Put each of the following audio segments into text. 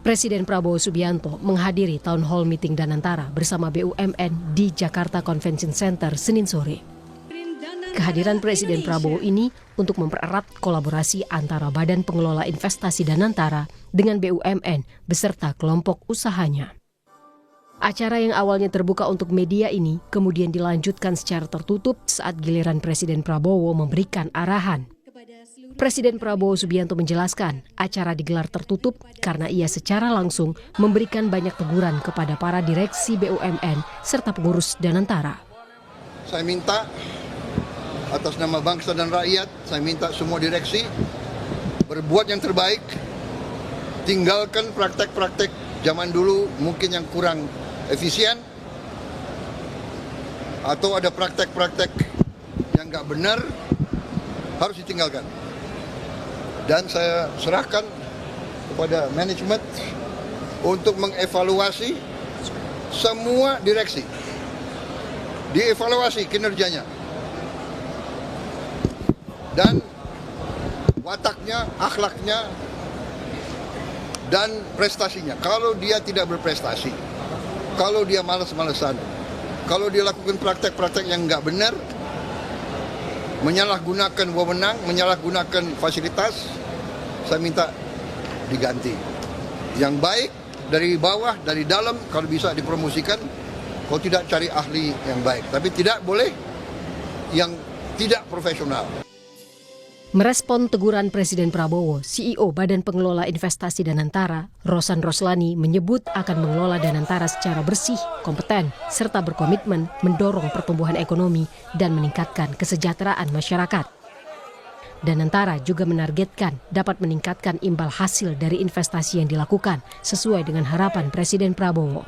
Presiden Prabowo Subianto menghadiri Town Hall Meeting Danantara bersama BUMN di Jakarta Convention Center Senin sore. Kehadiran Presiden Prabowo ini untuk mempererat kolaborasi antara Badan Pengelola Investasi Danantara dengan BUMN beserta kelompok usahanya. Acara yang awalnya terbuka untuk media ini kemudian dilanjutkan secara tertutup saat giliran Presiden Prabowo memberikan arahan. Presiden Prabowo Subianto menjelaskan acara digelar tertutup karena ia secara langsung memberikan banyak teguran kepada para direksi BUMN serta pengurus Danantara. Saya minta atas nama bangsa dan rakyat, saya minta semua direksi berbuat yang terbaik, tinggalkan praktek-praktek zaman dulu mungkin yang kurang efisien, atau ada praktek-praktek yang nggak benar, harus ditinggalkan. Dan saya serahkan kepada manajemen untuk mengevaluasi semua direksi. Dievaluasi kinerjanya. Dan wataknya, akhlaknya, dan prestasinya. Kalau dia tidak berprestasi, kalau dia malas-malesan, kalau dia lakukan praktek-praktek yang nggak benar, menyalahgunakan wewenang, menyalahgunakan fasilitas, saya minta diganti. Yang baik dari bawah, dari dalam, kalau bisa dipromosikan. Kalau tidak, cari ahli yang baik. Tapi tidak boleh yang tidak profesional. Merespon teguran Presiden Prabowo, CEO Badan Pengelola Investasi Danantara, Rosan Roslani, menyebut akan mengelola Danantara secara bersih, kompeten, serta berkomitmen mendorong pertumbuhan ekonomi dan meningkatkan kesejahteraan masyarakat. Danantara juga menargetkan dapat meningkatkan imbal hasil dari investasi yang dilakukan sesuai dengan harapan Presiden Prabowo.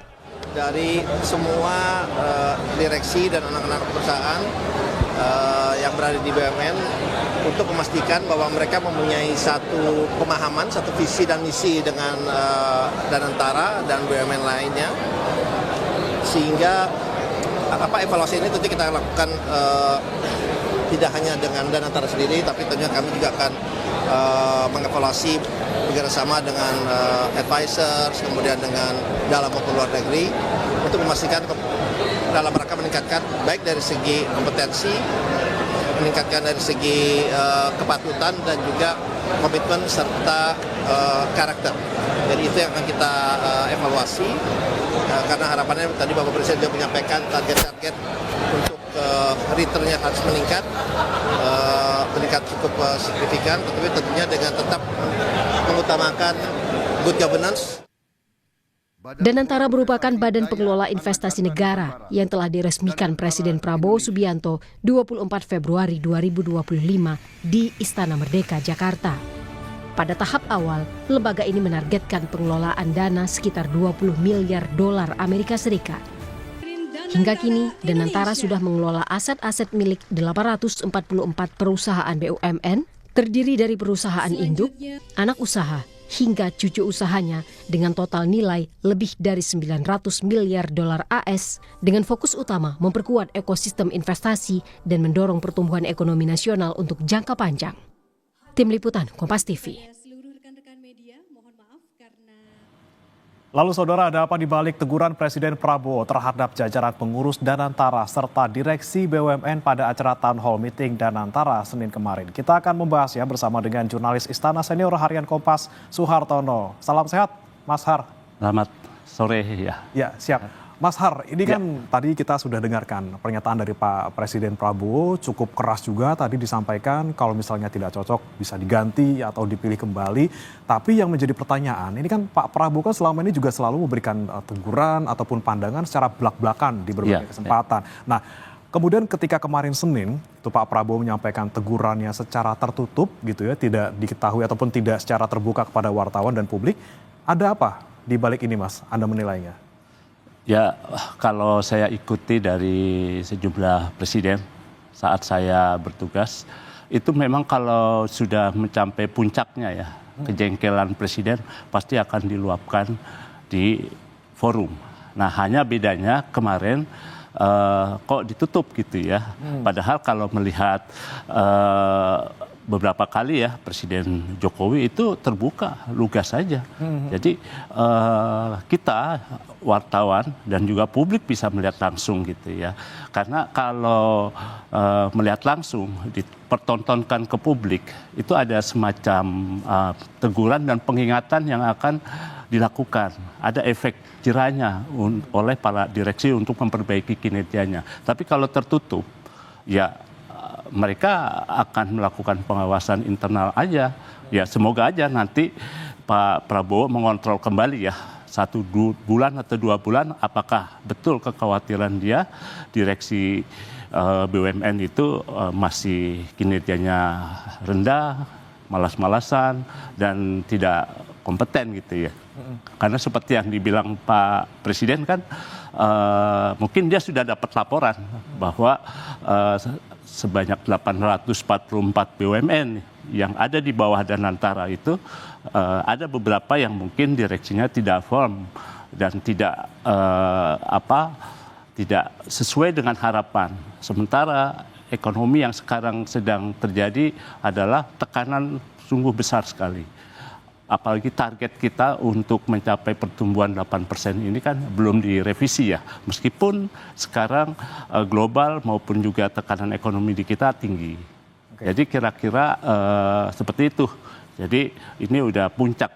Dari semua direksi dan anak-anak perusahaan yang berada di BUMN untuk memastikan bahwa mereka mempunyai satu pemahaman, satu visi dan misi dengan Danantara dan BUMN lainnya, sehingga evaluasi ini tentu kita lakukan tidak hanya dengan Danantara sendiri, tapi tentunya kami juga akan mengevaluasi bekerjasama dengan advisors, kemudian dengan dalam maupun luar negeri untuk memastikan dalam rangka meningkatkan baik dari segi kompetensi, meningkatkan dari segi kepatutan dan juga komitmen serta karakter. Jadi itu yang akan kita evaluasi karena harapannya tadi Bapak Presiden juga menyampaikan target-target untuk returnnya harus meningkat cukup signifikan, tetapi tentunya dengan tetap mengutamakan good governance. Danantara merupakan badan pengelola investasi negara yang telah diresmikan Presiden Prabowo Subianto 24 Februari 2025 di Istana Merdeka, Jakarta. Pada tahap awal, lembaga ini menargetkan pengelolaan dana sekitar 20 miliar dolar Amerika Serikat. Hingga kini, Danantara sudah mengelola aset-aset milik 844 perusahaan BUMN, terdiri dari perusahaan induk, anak usaha, hingga cucu usahanya dengan total nilai lebih dari 900 miliar dolar AS dengan fokus utama memperkuat ekosistem investasi dan mendorong pertumbuhan ekonomi nasional untuk jangka panjang. Tim Liputan Kompas TV. Lalu saudara, ada apa di balik teguran Presiden Prabowo terhadap jajaran pengurus Danantara serta direksi BUMN pada acara Town Hall Meeting Danantara Senin kemarin? Kita akan membahasnya bersama dengan jurnalis Istana Senior Harian Kompas, Suhartono. Salam sehat, Mas Har. Selamat sore ya. Ya, siap. Mas Har, ini kan tadi kita sudah dengarkan pernyataan dari Pak Presiden Prabowo, cukup keras juga tadi disampaikan kalau misalnya tidak cocok bisa diganti atau dipilih kembali. Tapi yang menjadi pertanyaan, ini kan Pak Prabowo kan selama ini juga selalu memberikan teguran ataupun pandangan secara belak-belakan di berbagai kesempatan. Nah, kemudian ketika kemarin Senin, itu Pak Prabowo menyampaikan tegurannya secara tertutup gitu ya, tidak diketahui ataupun tidak secara terbuka kepada wartawan dan publik. Ada apa di balik ini, Mas? Anda menilainya? Ya, kalau saya ikuti dari sejumlah presiden saat saya bertugas, itu memang kalau sudah mencapai puncaknya ya, kejengkelan presiden pasti akan diluapkan di forum. Nah, hanya bedanya kemarin kok ditutup gitu ya. Padahal kalau melihat beberapa kali ya Presiden Jokowi itu terbuka, lugas saja. Jadi kita wartawan dan juga publik bisa melihat langsung gitu ya. Karena kalau melihat langsung dipertontonkan ke publik itu ada semacam teguran dan pengingatan yang akan dilakukan. Ada efek jerahnya oleh para direksi untuk memperbaiki kinerjanya. Tapi kalau tertutup, ya mereka akan melakukan pengawasan internal aja. Ya semoga aja nanti Pak Prabowo mengontrol kembali ya 1 bulan atau 2 bulan apakah betul kekhawatiran dia direksi BUMN itu masih kinerjanya rendah, malas-malasan dan tidak kompeten gitu ya. Karena seperti yang dibilang Pak Presiden kan mungkin dia sudah dapat laporan bahwa sebanyak 844 BUMN yang ada di bawah Danantara itu ada beberapa yang mungkin direksinya tidak firm dan tidak tidak sesuai dengan harapan. Sementara ekonomi yang sekarang sedang terjadi adalah tekanan sungguh besar sekali. Apalagi target kita untuk mencapai pertumbuhan 8% ini kan belum direvisi ya. Meskipun sekarang global maupun juga tekanan ekonomi di kita tinggi. Jadi kira-kira seperti itu. Jadi ini udah puncak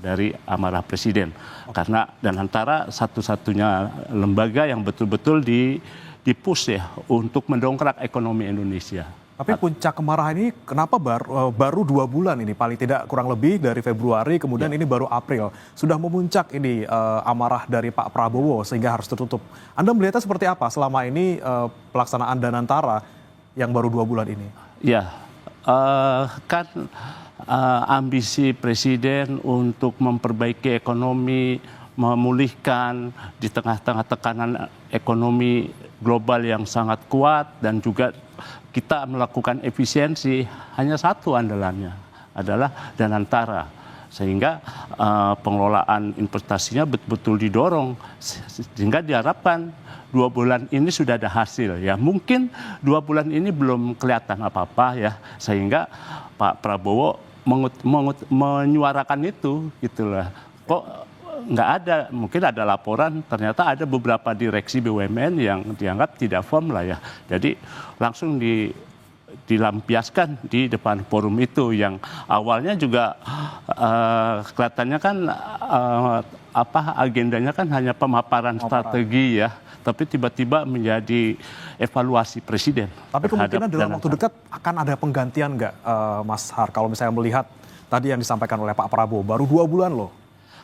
dari amarah Presiden. Karena Danantara satu-satunya lembaga yang betul-betul di-push ya untuk mendongkrak ekonomi Indonesia. Tapi puncak kemarahan ini kenapa baru 2 bulan ini, paling tidak kurang lebih dari Februari, kemudian ini baru April. Sudah memuncak ini amarah dari Pak Prabowo sehingga harus tertutup. Anda melihatnya seperti apa selama ini pelaksanaan Danantara yang baru 2 bulan ini? Ya, kan ambisi Presiden untuk memperbaiki ekonomi, memulihkan di tengah-tengah tekanan ekonomi global yang sangat kuat dan juga kita melakukan efisiensi, hanya satu andalannya adalah Danantara. Sehingga pengelolaan investasinya betul-betul didorong. Sehingga diharapkan 2 bulan ini sudah ada hasil. Ya mungkin 2 bulan ini belum kelihatan apa-apa ya. Sehingga Pak Prabowo menyuarakan itu, gitulah. Kok nggak ada, mungkin ada laporan ternyata ada beberapa direksi BUMN yang dianggap tidak firm lah ya. Jadi langsung dilampiaskan di depan forum itu yang awalnya juga kelihatannya kan agendanya kan hanya pemaparan strategi ya. Tapi tiba-tiba menjadi evaluasi Presiden. Tapi kemungkinan dalam waktu dekat akan ada penggantian nggak Mas Har? Kalau misalnya melihat tadi yang disampaikan oleh Pak Prabowo, baru 2 bulan loh.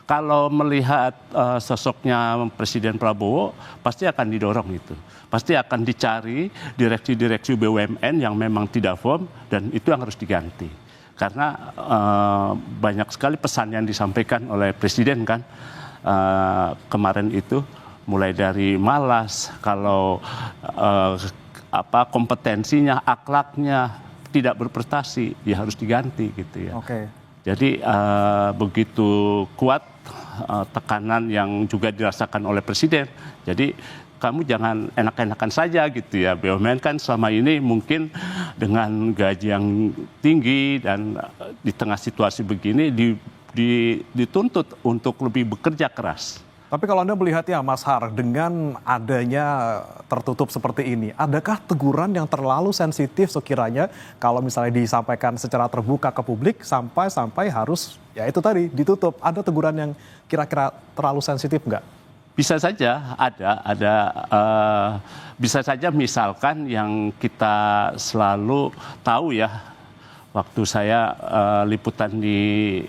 Kalau melihat sosoknya Presiden Prabowo, pasti akan didorong itu. Pasti akan dicari direksi-direksi BUMN yang memang tidak firm dan itu yang harus diganti. Karena banyak sekali pesan yang disampaikan oleh Presiden kan kemarin itu, mulai dari malas, kalau kompetensinya, akhlaknya tidak berprestasi, ya harus diganti gitu ya. Oke. Jadi begitu kuat tekanan yang juga dirasakan oleh Presiden. Jadi kamu jangan enak-enakan saja gitu ya. BUMN kan selama ini mungkin dengan gaji yang tinggi dan di tengah situasi begini dituntut untuk lebih bekerja keras. Tapi kalau Anda melihatnya Mas Har, dengan adanya tertutup seperti ini, adakah teguran yang terlalu sensitif sekiranya kalau misalnya disampaikan secara terbuka ke publik sampai harus ya itu tadi ditutup? Ada teguran yang kira-kira terlalu sensitif nggak? Bisa saja ada bisa saja misalkan yang kita selalu tahu ya, waktu saya liputan di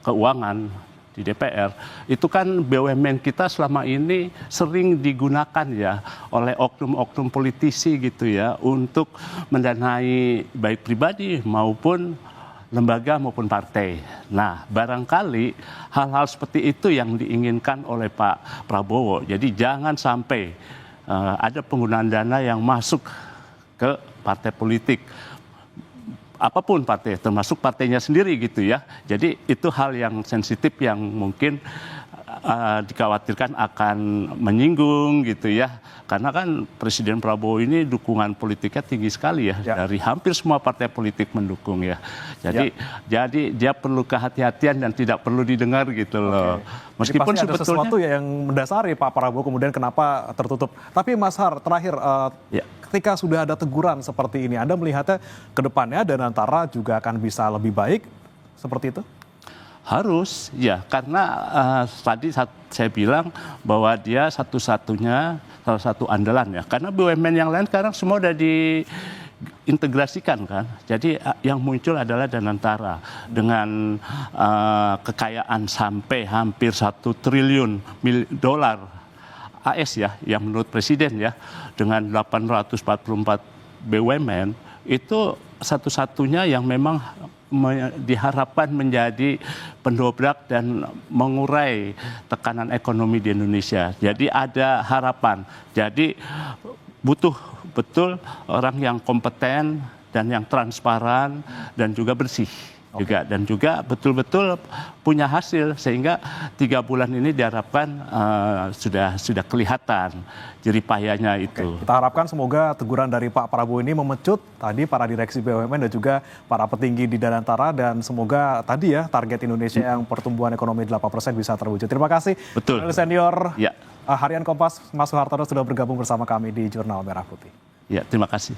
keuangan di DPR, itu kan BUMN kita selama ini sering digunakan ya oleh oknum-oknum politisi gitu ya untuk mendanai baik pribadi maupun lembaga maupun partai. Nah, barangkali hal-hal seperti itu yang diinginkan oleh Pak Prabowo. Jadi jangan sampai ada penggunaan dana yang masuk ke partai politik. apapun partai, termasuk partainya sendiri gitu ya. Jadi itu hal yang sensitif yang mungkin dikhawatirkan akan menyinggung gitu ya. Karena kan Presiden Prabowo ini dukungan politiknya tinggi sekali ya. Dari hampir semua partai politik mendukung ya. Jadi dia perlu kehati-hatian dan tidak perlu didengar gitu loh. Meskipun pasti ada sebetulnya sesuatu ya yang mendasari Pak Prabowo kemudian kenapa tertutup. Tapi Mas Har, terakhir ketika sudah ada teguran seperti ini, Anda melihatnya ke depannya Danantara juga akan bisa lebih baik seperti itu? Harus, ya, karena tadi saya bilang bahwa dia satu-satunya, salah satu andalan ya. Karena BUMN yang lain sekarang semua udah diintegrasikan kan. Jadi yang muncul adalah Danantara dengan kekayaan sampai hampir 1 triliun dolar AS ya, yang menurut Presiden ya, dengan 844 BUMN, itu satu-satunya yang memang diharapkan menjadi pendobrak dan mengurai tekanan ekonomi di Indonesia. Jadi ada harapan. Jadi butuh betul orang yang kompeten dan yang transparan dan juga bersih. Dan juga betul-betul punya hasil sehingga 3 bulan ini diharapkan sudah kelihatan jeripayanya itu. Kita harapkan semoga teguran dari Pak Prabowo ini memecut tadi para direksi BUMN dan juga para petinggi di Danantara dan semoga tadi ya target Indonesia yang pertumbuhan ekonomi 8% bisa terwujud. Terima kasih. Betul. Senior ya. Harian Kompas Mas Soehartono sudah bergabung bersama kami di Jurnal Merah Putih. Ya, terima kasih.